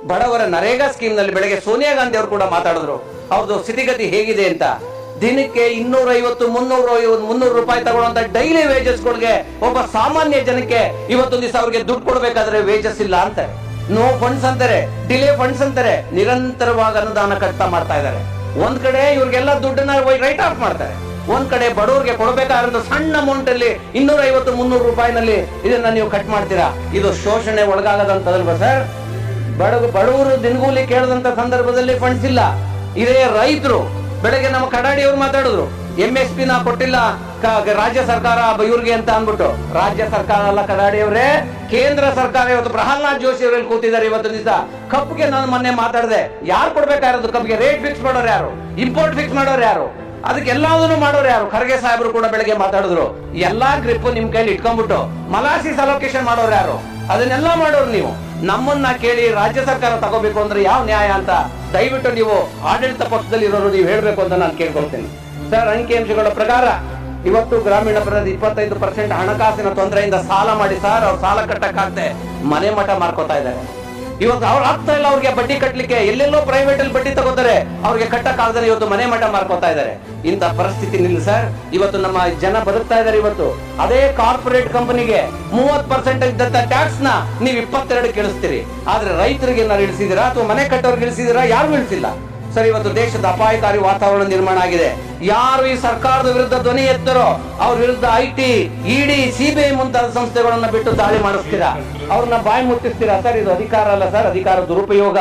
ಬಡವರ ನರೇಗಾ ಸ್ಕೀಮ್ ನಲ್ಲಿ ಬೆಳಗ್ಗೆ ಸೋನಿಯಾ ಗಾಂಧಿ ಅವರು ಕೂಡ ಮಾತಾಡಿದ್ರು, ಅವ್ರದ್ದು ಸ್ಥಿತಿಗತಿ ಹೇಗಿದೆ ಅಂತ. ದಿನಕ್ಕೆ 250, 300 ರೂಪಾಯಿ ತಗೊಳ್ಳುವಂತ ಡೈಲಿ ವೇಜಸ್ಗಳಿಗೆ ಒಬ್ಬ ಸಾಮಾನ್ಯ ಜನಕ್ಕೆ ಇವತ್ತೊಂದು ದಿವಸ ಅವ್ರಿಗೆ ದುಡ್ಡು ಕೊಡ್ಬೇಕಾದ್ರೆ ವೇಜಸ್ ಇಲ್ಲ ಅಂತಾರೆ, ನೋ ಫಂಡ್ಸ್ ಅಂತಾರೆ, ಡಿಲೇ ಫಂಡ್ಸ್ ಅಂತಾರೆ. ನಿರಂತರವಾಗಿ ಅನುದಾನ ಕಟ್ತಾ ಮಾಡ್ತಾ ಇದ್ದಾರೆ. ಒಂದ್ ಕಡೆ ಇವ್ರಿಗೆಲ್ಲ ದುಡ್ಡನ್ನ ರೈಟ್ ಆಫ್ ಮಾಡ್ತಾರೆ, ಒಂದ್ ಕಡೆ ಬಡವರಿಗೆ ಕೊಡಬೇಕಾದಂತ ಸಣ್ಣ ಅಮೌಂಟ್ ಅಲ್ಲಿ 250, 300 ರೂಪಾಯಿನಲ್ಲಿ ಇದನ್ನ ನೀವು ಕಟ್ ಮಾಡ್ತೀರಾ. ಇದು ಶೋಷಣೆ ಒಳಗಾಗದಂತದಲ್ವಾ ಸರ್? ಬಡವರು ದಿನಗೂಲಿ ಕೇಳದಂತ ಸಂದರ್ಭದಲ್ಲಿ ಫಂಡ್ಸ್ ಇಲ್ಲ. ಇದೇ ರೈತರು ಬೆಳಗ್ಗೆ ನಮ್ಮ ಕಡಾಡಿ ಅವ್ರು ಮಾತಾಡಿದ್ರು, MSP ನ ಕೊಟ್ಟಿಲ್ಲ ರಾಜ್ಯ ಸರ್ಕಾರ ಇವ್ರಿಗೆ ಅಂತ ಅಂದ್ಬಿಟ್ಟು. ರಾಜ್ಯ ಸರ್ಕಾರ ಅಲ್ಲ ಕಡಾಡಿ ಅವರೇ, ಕೇಂದ್ರ ಸರ್ಕಾರ ಇವತ್ತು ಪ್ರಹ್ಲಾದ್ ಜೋಶಿ ಅವರಲ್ಲಿ ಕೂತಿದ್ದಾರೆ. ಇವತ್ತು ದಿವಸ ಕಬ್ಗೆ ನಾನು ಮೊನ್ನೆ ಮಾತಾಡಿದೆ, ಯಾರು ಕೊಡ್ಬೇಕಾಗಿರೋದು ಕಬ್ಗೆ? ರೇಟ್ ಫಿಕ್ಸ್ ಮಾಡೋರು ಯಾರು? ಇಂಪೋರ್ಟ್ ಫಿಕ್ಸ್ ಮಾಡೋರು ಯಾರು? ಅದಕ್ಕೆಲ್ಲದನ್ನು ಮಾಡೋರು ಯಾರು? ಖರ್ಗೆ ಸಾಹೇಬರು ಕೂಡ ಬೆಳಗ್ಗೆ ಮಾತಾಡಿದ್ರು. ಎಲ್ಲಾ ಗ್ರಿಪ್ ನಿಮ್ ಕೈಲಿ ಇಟ್ಕೊಂಡ್ಬಿಟ್ಟು ಮಲಾಸಿಸ್ ಅಲೋಕೇಶನ್ ಮಾಡೋರು ಯಾರು? ಅದನ್ನೆಲ್ಲ ಮಾಡೋರು ನೀವು. ನಮ್ಮನ್ನ ಕೇಳಿ ರಾಜ್ಯ ಸರ್ಕಾರ ತಗೋಬೇಕು ಅಂದ್ರೆ ಯಾವ ನ್ಯಾಯ ಅಂತ ದಯವಿಟ್ಟು ನೀವು ಆಡಳಿತ ಪಕ್ಷದಲ್ಲಿ ಇರೋರು ನೀವು ಹೇಳ್ಬೇಕು ಅಂತ ನಾನು ಕೇಳ್ಕೊಳ್ತೀನಿ ಸರ್. ಅಂಕಿಅಂಶಗಳ ಪ್ರಕಾರ ಇವತ್ತು ಗ್ರಾಮೀಣ ಪ್ರದೇಶ 25% ಹಣಕಾಸಿನ ತೊಂದರೆಯಿಂದ ಸಾಲ ಮಾಡಿ ಸರ್, ಅವ್ರು ಸಾಲ ಕಟ್ಟಕ್ಕಾಗದೆ ಮನೆ ಮಠ ಮಾರ್ಕೋತಾ ಇದ್ದಾರೆ. ಇವತ್ತು ಅವ್ರು ಆಗ್ತಾ ಇಲ್ಲ ಅವ್ರಿಗೆ ಬಡ್ಡಿ ಕಟ್ಟಲಿಕ್ಕೆ, ಎಲ್ಲೆಲ್ಲೋ ಪ್ರೈವೇಟ್ ಅಲ್ಲಿ ಬಡ್ಡಿ ತಗೋತಾರೆ, ಅವ್ರಿಗೆ ಕಟ್ಟಕ್ಕಾಗದೆ ಇವತ್ತು ಮನೆ ಮಠ ಮಾರ್ಕೋತಾ ಇದ್ದಾರೆ. ಇಂಥ ಪರಿಸ್ಥಿತಿ ನಿಲ್ಲ ಸರ್. ಇವತ್ತು ನಮ್ಮ ಜನ ಬದುಕ್ತಾ ಇದ್ದಾರೆ. ಇವತ್ತು ಅದೇ ಕಾರ್ಪೊರೇಟ್ ಕಂಪನಿಗೆ 30% ಇದ್ದಂತ ಟ್ಯಾಕ್ಸ್ ನ ನೀವು 22 ಇಳಿಸ್ತೀರಿ. ಆದ್ರೆ ರೈತರಿಗೆ ಏನಾದ್ರು ಇಳಿಸಿದಿರಾ ಅಥವಾ ಮನೆ ಕಟ್ಟೋರ್ಗೆ ಇಳಿಸಿದಿರಾ? ಯಾರು ಇಳಿಸಿಲ್ಲ ಸರ್. ಇವತ್ತು ದೇಶದ ಅಪಾಯಕಾರಿ ವಾತಾವರಣ ನಿರ್ಮಾಣ ಆಗಿದೆ. ಯಾರು ಈ ಸರ್ಕಾರದ ವಿರುದ್ಧ ಧ್ವನಿ ಎತ್ತರೋ ಅವ್ರ ವಿರುದ್ಧ IT, ED, CBI ಮುಂತಾದ ಸಂಸ್ಥೆಗಳನ್ನ ಬಿಟ್ಟು ದಾಳಿ ಮಾಡಿಸ್ತೀರಾ, ಅವ್ರನ್ನ ಬಾಯಿ ಮುಟ್ಟಿಸ್ತೀರಾ ಸರ್. ಇದು ಅಧಿಕಾರ ಅಲ್ಲ ಸರ್, ಅಧಿಕಾರ ದುರುಪಯೋಗ.